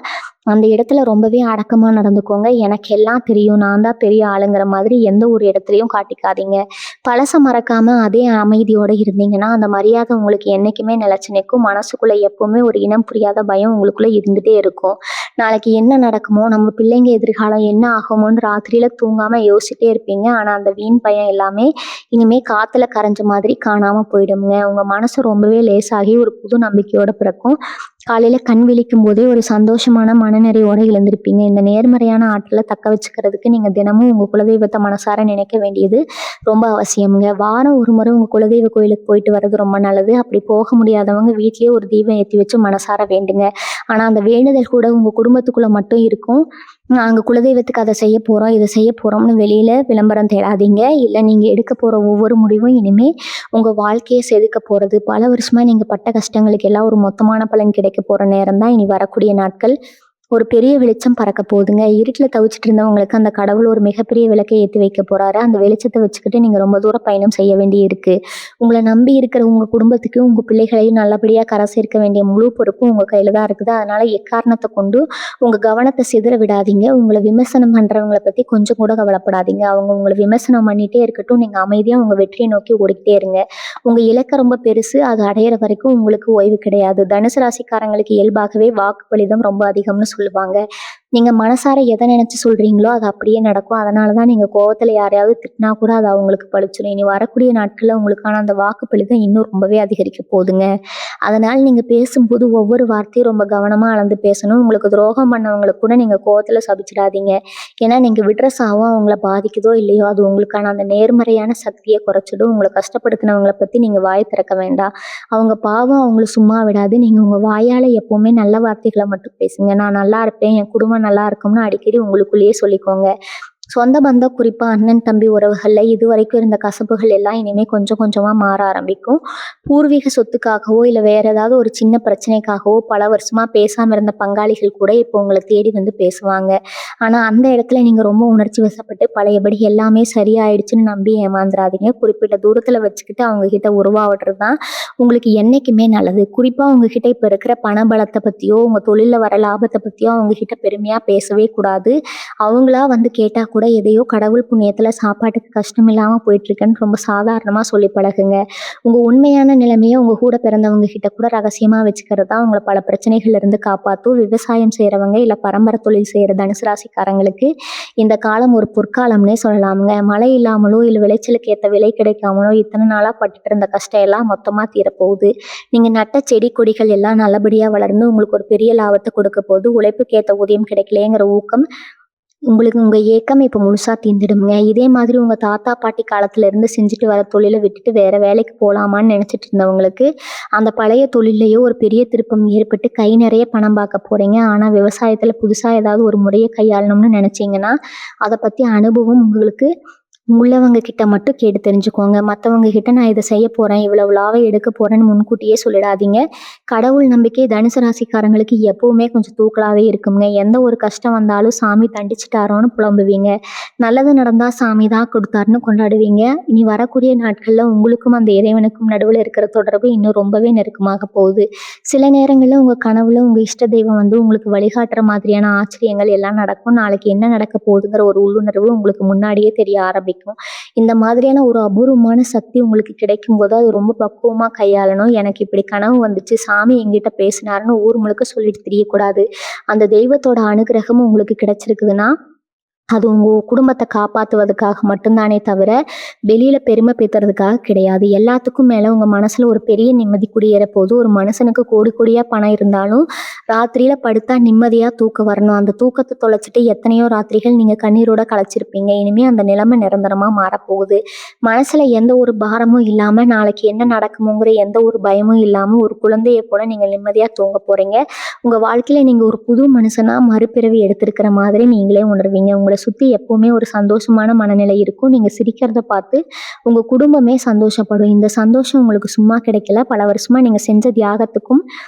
அந்த இடத்துல ரொம்பவே அடக்கமா நடந்துக்கோங்க. எனக்கு எல்லாம் தெரியும், நான் தான் பெரிய ஆளுங்கிற மாதிரி எந்த ஒரு இடத்துலையும் காட்டிக்காதீங்க. பழச மறக்காம அதே அமைதியோட இருந்தீங்கன்னா அந்த மரியாதை உங்களுக்கு என்னைக்குமே நிலைச்சு நிற்கும். மனசுக்குள்ள எப்பவுமே ஒரு இனம் புரியாத பயம் உங்களுக்குள்ள இருந்துட்டே இருக்கும். நாளைக்கு என்ன நடக்குமோ, நம்ம பிள்ளைங்க எதிர்காலம் என்ன ஆகுமோன்னு ராத்திரியில தூங்காம யோசிச்சுட்டே இருப்பீங்க. ஆனா அந்த வீண் பயம் எல்லாமே இனிமே காத்துல கரைஞ்ச மாதிரி காணாம போயிடுங்க. உங்க மனசு ரொம்பவே லேசாகி ஒரு புது நம்பிக்கையோட பிறக்கும். காலையில கண் விழிக்கும் போதே ஒரு சந்தோஷமான மனநிறைவோட எழுந்திருப்பீங்க. இந்த நேர்மறையான ஆற்றலை தக்க வச்சுக்கிறதுக்கு நீங்க தினமும் உங்க குலதெய்வத்தை மனசார நினைக்க வேண்டியது ரொம்ப அவசியம்ங்க. வாரம் ஒரு முறை உங்க குலதெய்வ கோயிலுக்கு போயிட்டு வர்றது ரொம்ப நல்லது. அப்படி போக முடியாதவங்க வீட்லயே ஒரு தீபம் ஏற்றி வச்சு மனசார வேண்டுங்க. ஆனா அந்த வேண்டுதல் கூட உங்க குடும்பத்துக்குள்ள மட்டும் இருக்கும். நாங்க குலதெய்வத்துக்கு அதை செய்ய போறோம், இதை செய்ய போறோம்னு வெளியில விளம்பரம் தேடாதீங்க. இல்லை நீங்க எடுக்க போற ஒவ்வொரு முடிவும் இனிமே உங்க வாழ்க்கையை செதுக்க போறது. பல வருஷமா நீங்க பட்ட கஷ்டங்களுக்கு எல்லாம் ஒரு மொத்தமான பலன் கிடைக்க போற நேரம் தான் இனி வரக்கூடிய நாட்கள். ஒரு பெரிய வெளிச்சம் பறக்க போகுதுங்க. இருட்டில் தவிச்சிட்டு இருந்தவங்களுக்கு அந்த கடவுள் ஒரு மிகப்பெரிய விளக்கை ஏற்றி வைக்க போறாரு. அந்த வெளிச்சத்தை வச்சுக்கிட்டு நீங்க ரொம்ப தூரம் பயணம் செய்ய வேண்டி இருக்கு. உங்களை நம்பி இருக்கிற உங்க குடும்பத்துக்கு உங்க பிள்ளைகளையும் நல்லபடியா கரை சேர்க்க வேண்டிய முழு பொறுப்பும் உங்க கையில தான் இருக்குது. அதனால எக்காரணத்தை கொண்டு உங்க கவனத்தை சிதற விடாதீங்க. உங்களை விமர்சனம் பண்றவங்களை பத்தி கொஞ்சம் கூட கவலைப்படாதீங்க. அவங்க உங்களை விமர்சனம் பண்ணிட்டே இருக்கட்டும். நீங்க அமைதியா உங்க வெற்றியை நோக்கி ஓடிக்கிட்டே இருங்க. உங்க இலக்கை ரொம்ப பெருசு, அது அடையிற வரைக்கும் உங்களுக்கு ஓய்வு கிடையாது. தனுசு ராசிக்காரங்களுக்கு இயல்பாகவே வாக்கு பலிதம் ரொம்ப அதிகம்னு சொல்லுவாங்க. நீங்க மனசார எதை நினைச்சு சொல்றீங்களோ அது அப்படியே நடக்கும். அதனாலதான் நீங்க கோவத்துல யாரையாவது திட்டினா கூட அது அவங்களுக்கு பழிச்சிடும். இனி வரக்கூடிய நாட்கள்ல உங்களுக்கான அந்த வாக்கு பலிதம் இன்னும் ரொம்பவே அதிகரிக்க போகுதுங்க. அதனால நீங்க பேசும்போது ஒவ்வொரு வார்த்தையும் ரொம்ப கவனமா அளந்து பேசணும். உங்களுக்கு துரோகம் பண்ணவங்களுக்கு கூட நீங்க கோவத்துல சபிச்சிடாதீங்க. ஏன்னா நீங்க விடுற சாவும் அவங்கள பாதிக்குதோ இல்லையோ அது உங்களுக்கான அந்த நேர்மறையான சக்தியை குறைச்சிடும். உங்களை கஷ்டப்படுத்தினவங்களை பத்தி நீங்க வாய் திறக்க வேண்டாம். அவங்க பாவம் அவங்கள சும்மா விடாது. நீங்க உங்க வாயால எப்பவுமே நல்ல வார்த்தைகளை மட்டும் பேசுங்க. நான் நல்லா இருப்பேன், என் குடும்பம் நல்லா இருக்கும்னு அடிக்கடி உங்களுக்குள்ளேயே சொல்லிக்கோங்க. சொந்த பந்தம், குறிப்பா அண்ணன் தம்பி உறவுகள்ல இதுவரைக்கும் இருந்த கசப்புகள் எல்லாம் இனிமே கொஞ்சம் கொஞ்சமா மாற ஆரம்பிக்கும். பூர்வீக சொத்துக்காகவோ இல்ல வேற ஏதாவது ஒரு சின்ன பிரச்சனைக்காகவோ பல வருஷமா பேசாம இருந்த பங்காளிகள் கூட இப்போ உங்களை தேடி வந்து பேசுவாங்க. ஆனா அந்த இடத்துல நீங்க ரொம்ப உணர்ச்சி வசப்பட்டு பழையபடி எல்லாமே சரியாயிடுச்சுன்னு நம்பி ஏமாந்துடாதீங்க. குறிப்பிட்ட தூரத்துல வச்சுக்கிட்டு அவங்க கிட்ட உருவாடுறது தான் உங்களுக்கு என்னைக்குமே நல்லது. குறிப்பா உங்ககிட்ட இப்ப இருக்கிற பண பலத்தை பத்தியோ உங்க தொழில வர லாபத்தை பத்தியோ அவங்க கிட்ட பெருமையா பேசவே கூடாது. அவங்களா வந்து கேட்டா கூட எதையோ கடவுள் புண்ணியத்தில் சாப்பாட்டுக்கு கஷ்டம் இல்லாமல் போயிட்டுருக்கேன்னு ரொம்ப சாதாரணமாக சொல்லி பழகுங்க. உங்கள் உண்மையான நிலைமையை உங்கள் கூட பிறந்தவங்க கிட்ட கூட ரகசியமாக வச்சுக்கிறது தான் உங்களை பல பிரச்சனைகள்லேருந்து காப்பாற்றும். விவசாயம் செய்கிறவங்க இல்லை பரம்பரை தொழில் செய்கிற தனுசு ராசிக்காரங்களுக்கு இந்த காலம் ஒரு பொற்காலம்னே சொல்லலாமுங்க. மழை இல்லாமலோ இல்லை விளைச்சலுக்கு ஏற்ற விலை கிடைக்காமலோ இத்தனை நாளாக பட்டுட்டு இருந்த கஷ்டம் எல்லாம் மொத்தமாக தீரப்போகுது. நீங்கள் நட்ட செடி கொடிகள் எல்லாம் நல்லபடியாக வளர்ந்து உங்களுக்கு ஒரு பெரிய லாபத்தை கொடுக்க போகுது. உழைப்புக்கு ஏற்ற ஊதியம் கிடைக்கலையேங்கிற ஊக்கம் உங்களுக்கு உங்கள் ஏக்கம் இப்போ முழுசாக தீர்ந்துடுங்க. இதே மாதிரி உங்கள் தாத்தா பாட்டி காலத்துல இருந்து செஞ்சுட்டு வர தொழிலை விட்டுட்டு வேற வேலைக்கு போகலாமான்னு நினச்சிட்டு இருந்தவங்களுக்கு அந்த பழைய தொழிலையோ ஒரு பெரிய திருப்பம் ஏற்பட்டு கை நிறைய பணம் பார்க்க போகிறீங்க. ஆனால் விவசாயத்தில் புதுசாக ஏதாவது ஒரு முறையை கையாளணும்னு நினச்சிங்கன்னா அதை பற்றி அனுபவம் உங்களுக்கு உள்ளவங்க கிட்ட மட்டும் கேட்டு தெரிஞ்சுக்கோங்க. மற்றவங்க கிட்ட நான் இதை செய்ய போகிறேன், இவ்வளவு லாபம் எடுக்க போகிறேன்னு முன்கூட்டியே சொல்லிடாதீங்க. கடவுள் நம்பிக்கை தனுசு ராசிக்காரங்களுக்கு எப்பவுமே கொஞ்சம் தூக்கலாகவே இருக்குங்க. எந்த ஒரு கஷ்டம் வந்தாலும் சாமி தண்டிச்சிட்டாரோன்னு புலம்புவீங்க. நல்லது நடந்தால் சாமி தான் கொடுத்தாருன்னு கொண்டாடுவீங்க. இனி வரக்கூடிய நாட்களில் உங்களுக்கும் அந்த இறைவனுக்கும் நடுவில் இருக்கிற தொடர்பு இன்னும் ரொம்பவே நெருக்கமாக போகுது. சில நேரங்களில் உங்கள் கனவுல உங்கள் இஷ்ட தெய்வம் வந்து உங்களுக்கு வழிகாட்டுற மாதிரியான ஆச்சரியங்கள் எல்லாம் நடக்கும். நாளைக்கு என்ன நடக்க போகுதுங்கிற ஒரு உள்ளுணர்வு உங்களுக்கு முன்னாடியே தெரிய ஆரம்பிக்கும். இந்த மாதிரியான ஒரு அபூர்வமான சக்தி உங்களுக்கு கிடைக்கும் போது அது ரொம்ப பக்குவமா கையாளணும். எனக்கு இப்படி கனவு வந்துச்சு, சாமி எங்கிட்ட பேசினாருன்னு ஊர் முழுக்க சொல்லிட்டு தெரியக்கூடாது. அந்த தெய்வத்தோட அனுகிரகம் உங்களுக்கு கிடைச்சிருக்குதுன்னா அது உங்கள் குடும்பத்தை காப்பாற்றுவதற்காக மட்டும்தானே தவிர வெளியில் பெருமை பேத்துறதுக்காக கிடையாது. எல்லாத்துக்கும் மேலே உங்கள் மனசில் ஒரு பெரிய நிம்மதி குடியேற போது. ஒரு மனுஷனுக்கு கோடி கோடியாக பணம் இருந்தாலும் ராத்திரியில் படுத்தா நிம்மதியாக தூக்கம் வரணும். அந்த தூக்கத்தை தொலைச்சிட்டு எத்தனையோ ராத்திரிகள் நீங்கள் கண்ணீரோட களைச்சிருப்பீங்க. இனிமேல் அந்த நிலைமை நிரந்தரமாக மாறப்போகுது. மனசில் எந்த ஒரு பாரமும் இல்லாமல் நாளைக்கு என்ன நடக்குமோங்கிற எந்த ஒரு பயமும் இல்லாமல் ஒரு குழந்தையை போல நீங்கள் நிம்மதியாக தூங்க போகிறீங்க. உங்கள் வாழ்க்கையில் நீங்கள் ஒரு புது மனுஷனாக மறுபிறவி எடுத்திருக்கிற மாதிரி நீங்களே உணர்வீங்க. உங்களை சுற்றி எப்பவுமே ஒரு சந்தோஷமான மனநிலை இருக்கும். நீங்கள் சிரிக்கிறத பார்த்து உங்கள் குடும்பமே சந்தோஷப்படும். இந்த சந்தோஷம் உங்களுக்கு சும்மா கிடைக்கல. பல வருஷமாக நீங்கள் செஞ்ச தியாகத்துக்கும்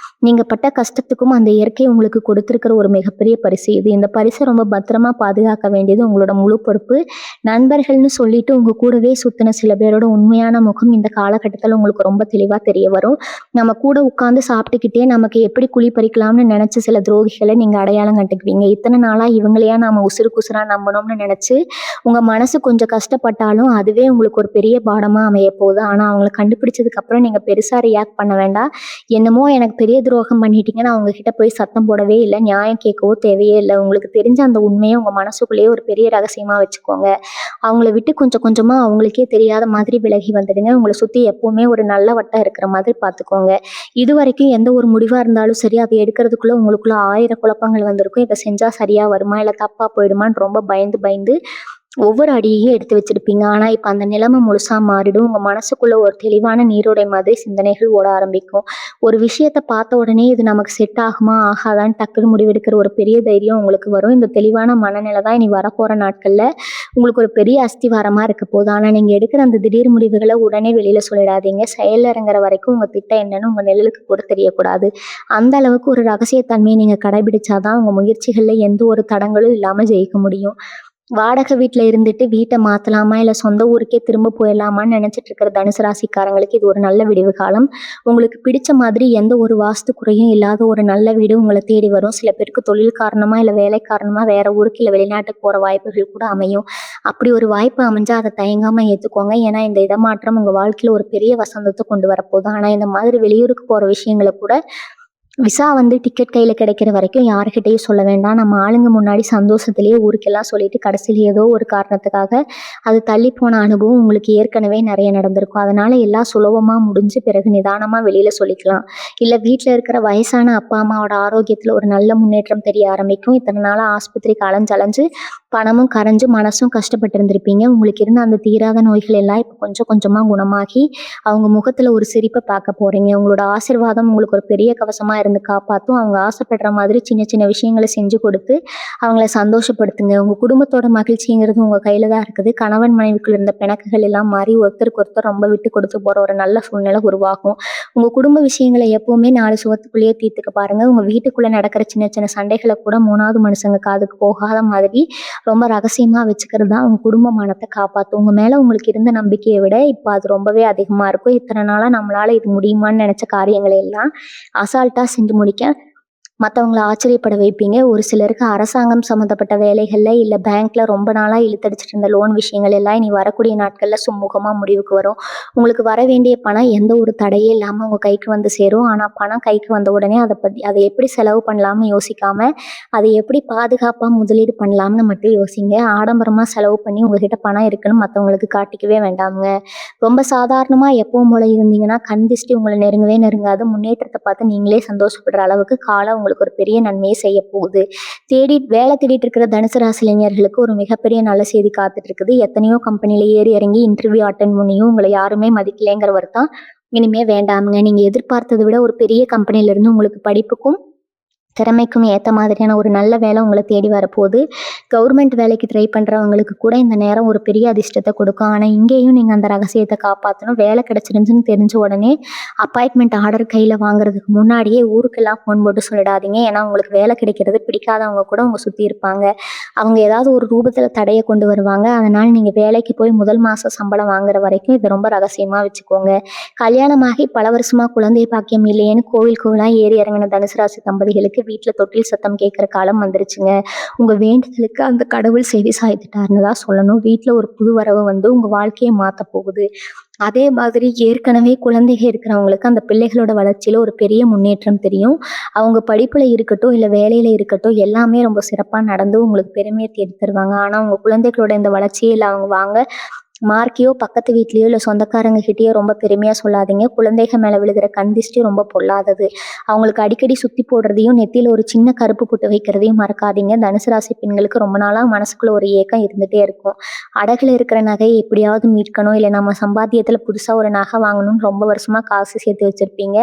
நீங்கள் பட்ட கஷ்டத்துக்கும் அந்த இயற்கை உங்களுக்கு கொடுத்துருக்கிற ஒரு மிகப்பெரிய பரிசு இது. இந்த பரிசை ரொம்ப பத்திரமா பாதுகாக்க வேண்டியது உங்களோட முழு பொறுப்பு. நண்பர்கள்னு சொல்லிட்டு உங்கள் கூடவே சுற்றின சில பேரோட உண்மையான முகம் இந்த காலகட்டத்தில் உங்களுக்கு ரொம்ப தெளிவாக தெரிய வரும். நம்ம கூட உட்காந்து சாப்பிட்டுக்கிட்டே நமக்கு எப்படி குழி பறிக்கலாம்னு நினச்ச சில துரோகிகளை நீங்கள் அடையாளம் கண்டுக்குவீங்க. இத்தனை நாளாக இவங்களையா நம்ம உசுருக்கு உசுரா நம்பணும்னு நினச்சி உங்கள் மனசு கொஞ்சம் கஷ்டப்பட்டாலும் அதுவே உங்களுக்கு ஒரு பெரிய பாடமாக அமைய போகுது. ஆனால் அவங்களை கண்டுபிடிச்சதுக்கப்புறம் நீங்கள் பெருசாக ரியாக்ட் பண்ண வேண்டாம். என்னமோ எனக்கு பெரிய துரோகம் பண்ணிட்டீங்க, நான் உங்ககிட்ட போய் சத்தம் போடவே இல்லை, நியாயம் கேட்கவோ தேவையே இல்லை. உங்களுக்கு தெரிஞ்ச அந்த உண்மையை உங்கள் மனசுக்குள்ளேயே ஒரு பெரிய ரகசியமாக வச்சுக்கோங்க. அவங்கள விட்டு கொஞ்சம் கொஞ்சமாக அவங்களுக்கே தெரியாத மாதிரி விலகி வந்துடுங்க. உங்களை சுற்றி எப்பவுமே ஒரு நல்ல வட்டம் இருக்கிற மாதிரி பார்த்துக்கோங்க. இது வரைக்கும் எந்த ஒரு முடிவாக இருந்தாலும் சரி, அதை எடுக்கிறதுக்குள்ளே உங்களுக்குள்ள 1000 குழப்பங்கள் வந்திருக்கும். இதை செஞ்சால் சரியாக வருமா இல்லை தப்பாக போயிடுமான்னு ரொம்ப பயந்து பயந்து ஒவ்வொரு அடியையும் எடுத்து வச்சிருப்பீங்க. ஆனால் இப்போ அந்த நிலைமை முழுசாக மாறிடும். உங்கள் மனசுக்குள்ள ஒரு தெளிவான நீரோடை மாதிரி சிந்தனைகள் ஓட ஆரம்பிக்கும். ஒரு விஷயத்தை பார்த்த உடனே இது நமக்கு செட் ஆகுமா ஆகாதான்னு டக்குன்னு முடிவெடுக்கிற ஒரு பெரிய தைரியம் உங்களுக்கு வரும். இந்த தெளிவான மனநிலை தான் இனி வரப்போகிற நாட்களில் உங்களுக்கு ஒரு பெரிய அஸ்திவாரமாக இருக்க போகுது. ஆனால் நீங்கள் எடுக்கிற அந்த திடீர் முடிவுகளை உடனே வெளியில் சொல்லிடாதீங்க. செயலில் இறங்குற வரைக்கும் உங்கள் திட்டம் என்னன்னு உங்கள் நிழலுக்கு கூட தெரியக்கூடாது. அந்த அளவுக்கு ஒரு ரகசியத்தன்மையை நீங்கள் கடைபிடிச்சாதான் உங்கள் முயற்சிகளில் எந்த ஒரு தடங்களும் இல்லாமல் ஜெயிக்க முடியும். வாடகை வீட்டில் இருந்துட்டு வீட்டை மாற்றலாமா இல்லை சொந்த ஊருக்கே திரும்ப போயிடலாமான்னு நினச்சிட்டு இருக்கிற தனுசு ராசிக்காரங்களுக்கு இது ஒரு நல்ல விடிவு காலம். உங்களுக்கு பிடிச்ச மாதிரி எந்த ஒரு வாஸ்து குறையும் இல்லாத ஒரு நல்ல வீடு உங்களை தேடி வரும். சில பேருக்கு தொழில் காரணமாக இல்லை வேலை காரணமாக வேற ஊருக்கு இல்லை வெளிநாட்டுக்கு போகிற வாய்ப்புகள் கூட அமையும். அப்படி ஒரு வாய்ப்பு அமைஞ்சால் அதை தயங்காமல் ஏற்றுக்கோங்க. ஏன்னா இந்த இடமாற்றம் உங்கள் வாழ்க்கையில் ஒரு பெரிய வசந்தத்தை கொண்டு வரப்போகுது. ஆனால் இந்த மாதிரி வெளியூருக்கு போகிற விஷயங்களை கூட விசா வந்து டிக்கெட் கையில் கிடைக்கிற வரைக்கும் யாருக்கிட்டையும் சொல்ல வேண்டாம். நம்ம ஆளுங்க முன்னாடி சந்தோஷத்துலேயே ஊருக்கெல்லாம் சொல்லிட்டு கடைசியில் ஏதோ ஒரு காரணத்துக்காக அது தள்ளி போன அனுபவம் உங்களுக்கு ஏற்கனவே நிறைய நடந்திருக்கும். அதனால் எல்லாம் சுலபமாக முடிஞ்சு பிறகு நிதானமாக வெளியில் சொல்லிக்கலாம். இல்லை வீட்டில் இருக்கிற வயசான அப்பா அம்மாவோட ஆரோக்கியத்தில் ஒரு நல்ல முன்னேற்றம் தெரிய ஆரம்பிக்கும். இத்தனை நாளாக ஆஸ்பத்திரிக்கு அலைஞ்சு பணமும் கரைஞ்சு மனசும் கஷ்டப்பட்டு இருந்திருப்பீங்க. உங்களுக்கு இருந்த அந்த தீராத நோய்கள் எல்லாம் இப்போ கொஞ்சம் கொஞ்சமாக குணமாகி அவங்க முகத்தில் ஒரு சிரிப்பை பார்க்க போகிறீங்க. உங்களோட ஆசீர்வாதம் உங்களுக்கு ஒரு பெரிய கவசமாக இருந்து காப்பாற்றும். அவங்க ஆசைப்படுற மாதிரி சின்ன சின்ன விஷயங்களை செஞ்சு கொடுத்து அவங்கள சந்தோஷப்படுத்துங்க. உங்கள் குடும்பத்தோட மகிழ்ச்சிங்கிறது உங்கள் கையில் தான் இருக்குது. கணவன் மனைவிக்குள்ள இருந்த பிணக்குகள் எல்லாம் மாறி ஒருத்தருக்கு ஒருத்தர் ரொம்ப விட்டு கொடுத்து போகிற ஒரு நல்ல சூழ்நிலை உருவாகும். உங்கள் குடும்ப விஷயங்களை எப்போவுமே 4 சுவத்துக்குள்ளேயே தீர்த்துக்க பாருங்கள். உங்கள் வீட்டுக்குள்ளே நடக்கிற சின்ன சின்ன சண்டைகளை கூட 3வது மனுஷங்க காதுக்கு போகாத மாதிரி ரொம்ப ரகசியமாக வச்சுக்கிறது தான் உங்கள் குடும்ப மானத்தை காப்பாற்றும். உங்கள் மேலே உங்களுக்கு இருந்த நம்பிக்கையை விட இப்போ அது ரொம்பவே அதிகமாக இருக்கும். இத்தனை நாளாக நம்மளால் இது முடியுமான்னு நினச்ச காரியங்களை எல்லாம் அசால்ட்டாக செஞ்சு முடிக்க மற்றவங்கள ஆச்சரியப்பட வைப்பீங்க. ஒரு சிலருக்கு அரசாங்கம் சம்மந்தப்பட்ட வேலைகள்ல இல்ல பேங்க்ல ரொம்ப நாளா இழுத்தடிச்சிட்டு இருந்த லோன் விஷயங்கள் எல்லாம் இனி வரக்கூடிய நாட்கள்ல சுமூகமா முடிவுக்கு வரும். உங்களுக்கு வர வேண்டிய பணம் எந்த ஒரு தடையே இல்லாம உங்க கைக்கு வந்து சேரும். ஆனா பணம் கைக்கு வந்த உடனே அதை எப்படி செலவு பண்ணலாம்னு யோசிக்காம, அதை எப்படி பாதுகாப்பா முதலீடு பண்ணலாம்னு மட்டும் யோசிங்க. ஆடம்பரமா செலவு பண்ணி உங்ககிட்ட பணம் இருக்குன்னு மற்றவங்களுக்கு காட்டிக்கவே வேண்டாமுங்க. ரொம்ப சாதாரணமா எப்பவும் போல இருந்தீங்கன்னா, கண் திஷ்டி உங்கள நெருங்கவே நெருங்காது. முன்னேற்றத்த பார்த்து நீங்களே சந்தோஷப்படுற அளவுக்கு காலம் உங்களுக்கு ஒரு பெரிய நன்மையை செய்ய போகுது. வேலை தேடிட்டு இருக்கிற தனுசு ராசி இளைஞர்களுக்கு ஒரு மிகப்பெரிய நல்ல செய்தி காத்துட்டு இருக்குது. எத்தனையோ கம்பெனில ஏறி இறங்கி இன்டர்வியூ அட்டெண்ட் பண்ணியும் உங்களை யாருமே மதிக்கலைங்கிற வருத்தம் இனிமே வேண்டாமுங்க. நீங்க எதிர்பார்த்ததை விட ஒரு பெரிய கம்பெனில இருந்து உங்களுக்கு படிப்புக்கும் திறமைக்கும் ஏற்ற மாதிரியான ஒரு நல்ல வேலை உங்களை தேடி வரப்போகுது. கவர்மெண்ட் வேலைக்கு ட்ரை பண்ணுறவங்களுக்கு கூட இந்த நேரம் ஒரு பெரிய அதிர்ஷ்டத்தை கொடுக்கும். ஆனால் இங்கேயும் நீங்கள் அந்த ரகசியத்தை காப்பாற்றணும். வேலை கிடச்சிருந்துன்னு தெரிஞ்ச உடனே அப்பாயின்மெண்ட் ஆர்டர் கையில் வாங்குறதுக்கு முன்னாடியே ஊருக்கெல்லாம் ஃபோன் போட்டு சொல்லிடாதீங்க. ஏன்னா உங்களுக்கு வேலை கிடைக்கிறது பிடிக்காதவங்க கூட உங்க சுற்றி இருப்பாங்க. அவங்க ஏதாவது ஒரு ரூபத்தில் தடையை கொண்டு வருவாங்க. அதனால் நீங்கள் வேலைக்கு போய் முதல் மாதம் சம்பளம் வாங்குற வரைக்கும் இதை ரொம்ப ரகசியமாக வச்சுக்கோங்க. கல்யாணமாகி பல வருஷமாக குழந்தை பாக்கியம் இல்லையேன்னு கோவிலாக ஏறி இறங்கின தனுசு ராசி தம்பதிகளுக்கு வீட்டில் தொட்டில் சத்தம் கேட்குற காலம் வந்துருச்சுங்க. உங்கள் வேண்டுதலுக்கு அந்த கடவுள் செவி சாய்த்துட்டாருன்னு தான் சொல்லணும். வீட்டில் ஒரு புது வரவு வந்து உங்கள் வாழ்க்கையை மாற்ற போகுது. அதே மாதிரி ஏற்கனவே குழந்தைகள் இருக்கிறவங்களுக்கு அந்த பிள்ளைகளோட வளர்ச்சியில் ஒரு பெரிய முன்னேற்றம் தெரியும். அவங்க படிப்பில் இருக்கட்டும் இல்லை வேலையில் இருக்கட்டும் எல்லாமே ரொம்ப சிறப்பாக நடந்து உங்களுக்கு பெருமையை தேடி தருவாங்க. ஆனால் உங்கள் குழந்தைகளோட இந்த வளர்ச்சியை இல்லை அவங்க வாங்க மார்க்கையோ பக்கத்து வீட்லேயோ இல்லை சொந்தக்காரங்க கிட்டேயோ ரொம்ப பெருமையாக சொல்லாதீங்க. குழந்தைகள் மேலே விழுகிற கண் திஷ்டி ரொம்ப பொல்லாதது. அவங்களுக்கு அடிக்கடி சுற்றி போடுறதையும் நெத்தியில் ஒரு சின்ன கருப்பு புட்டு வைக்கிறதையும் மறக்காதீங்க. தனுசு ராசி பெண்களுக்கு ரொம்ப நாளாக மனசுக்குள்ள ஒரு ஏக்கம் இருந்துகிட்டே இருக்கும். அடகுல இருக்கிற நகையை எப்படியாவது மீட்கணும், இல்லை நம்ம சம்பாத்தியத்தில் புதுசாக ஒரு நகை வாங்கணும்னு ரொம்ப வருஷமாக காசு சேர்த்து வச்சுருப்பீங்க.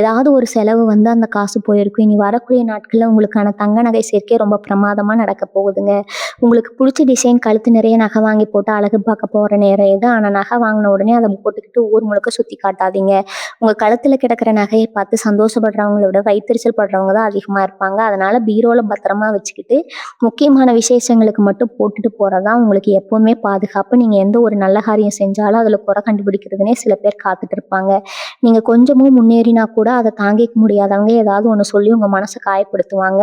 ஏதாவது ஒரு செலவு வந்து அந்த காசு போயிருக்கும். இனி வரக்கூடிய நாட்களில் உங்களுக்கான தங்க நகை சேர்க்கை ரொம்ப பிரமாதமாக நடக்க போகுதுங்க. உங்களுக்கு பிடிச்ச டிசைன் கழுத்து நிறைய நகை வாங்கி போட்டு அழகு பார்க்க போகிற நேரம் இது. ஆனால் நகை வாங்கின உடனே அதை போட்டுக்கிட்டு ஊர் முழுக்க சுற்றி காட்டாதீங்க. உங்கள் கழுத்தில் கிடக்கிற நகையை பார்த்து சந்தோஷப்படுறவங்கள விட வயிற்றுச்சல் படுறவங்க தான் அதிகமாக இருப்பாங்க. அதனால் பீரோவில் பத்திரமா வச்சுக்கிட்டு முக்கியமான விசேஷங்களுக்கு மட்டும் போட்டுட்டு போகிறது தான் உங்களுக்கு எப்போவுமே பாதுகாப்பு. நீங்கள் எந்த ஒரு நல்ல காரியம் செஞ்சாலும் அதில் குறை கண்டுபிடிக்கிறதுனே சில பேர் காத்துட்டு இருப்பாங்க. நீங்கள் கொஞ்சமும் முன்னேறினா கூட அதை தாங்கிக்க முடியாதவங்க ஏதாவது ஒன்று சொல்லி உங்கள் மனசை காயப்படுத்துவாங்க.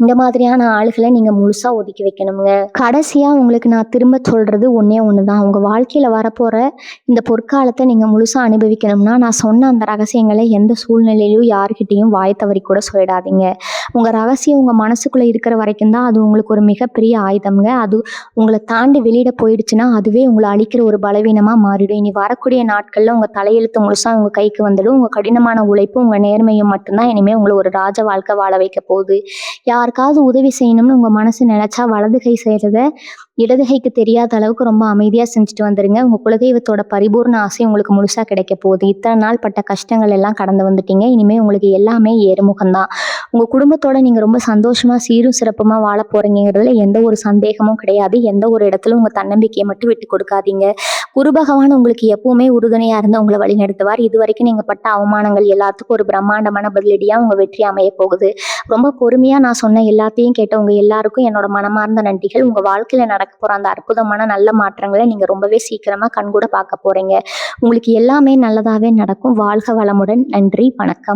இந்த மாதிரியான ஆளுகளை நீங்கள் முழுசாக ஒதுக்கி வைக்கணுங்க. கடைசியாக உங்களுக்கு நான் திரும்ப சொல்கிறது ஒன்றே ஒன்று தான். உங்கள் வாழ்க்கையில் வரப்போகிற இந்த பொற்காலத்தை நீங்கள் முழுசாக அனுபவிக்கணும்னா நான் சொன்ன அந்த ரகசியங்களை எந்த சூழ்நிலையிலையும் யாருக்கிட்டையும் வாய் தவறி கூட சொல்லிடாதீங்க. உங்கள் ரகசியம் உங்கள் மனசுக்குள்ளே இருக்கிற வரைக்கும் தான் அது உங்களுக்கு ஒரு மிகப்பெரிய ஆயுதம்ங்க. அது உங்களை தாண்டி வெளியிட போயிடுச்சுன்னா அதுவே உங்களை அழிக்கிற ஒரு பலவீனமாக மாறிடும். இனி வரக்கூடிய நாட்களில் உங்கள் தலையெழுத்து முழுசாக உங்கள் கைக்கு வந்துடும். உங்கள் கடினமான உழைப்பு உங்கள் நேர்மையும் மட்டும்தான் இனிமேல் உங்களை ஒரு ராஜ வாழ்க்கை வாழ வைக்க போகுது. யாருக்காவது உதவி செய்யணும்னு உங்கள் மனசு நினச்சா வலது கை செய்கிறத இடது கைக்கு தெரியாத அளவுக்கு ரொம்ப அமைதியாக செஞ்சுட்டு வந்துடுங்க. உங்கள் குலதெய்வத்தோட பரிபூர்ண ஆசை உங்களுக்கு முழுசாக கிடைக்க போகுது. இத்தனை நாள் பட்ட கஷ்டங்கள் எல்லாம் கடந்து வந்துட்டீங்க. இனிமேல் உங்களுக்கு எல்லாமே ஏறுமுகம்தான். உங்கள் குடும்பத்தோட நீங்கள் ரொம்ப சந்தோஷமாக சீரும் சிறப்புமாக வாழ போகிறீங்கிறதுல எந்த ஒரு சந்தேகமும் கிடையாது. எந்த ஒரு இடத்துல உங்கள் தன்னம்பிக்கையை மட்டும் விட்டு கொடுக்காதீங்க. குரு பகவான் உங்களுக்கு எப்பவுமே உறுதுணையாக இருந்து உங்களை வழி நடத்துவார். இது வரைக்கும் நீங்கள் பட்ட அவமானங்கள் எல்லாத்துக்கும் ஒரு பிரம்மாண்டமான பதிலடியாக உங்கள் வெற்றி அமைய போகுது. ரொம்ப பொறுமையாக நான் சொன்ன எல்லாத்தையும் கேட்டவங்க எல்லாருக்கும் என்னோட மனமார்ந்த நன்றிகள். உங்கள் வாழ்க்கையில் நடக்க போகிற அந்த அற்புதமான நல்ல மாற்றங்களை நீங்கள் ரொம்பவே சீக்கிரமாக கண்கூட பார்க்க போகிறீங்க. உங்களுக்கு எல்லாமே நல்லதாகவே நடக்கும். வாழ்க வளமுடன். நன்றி, வணக்கம்.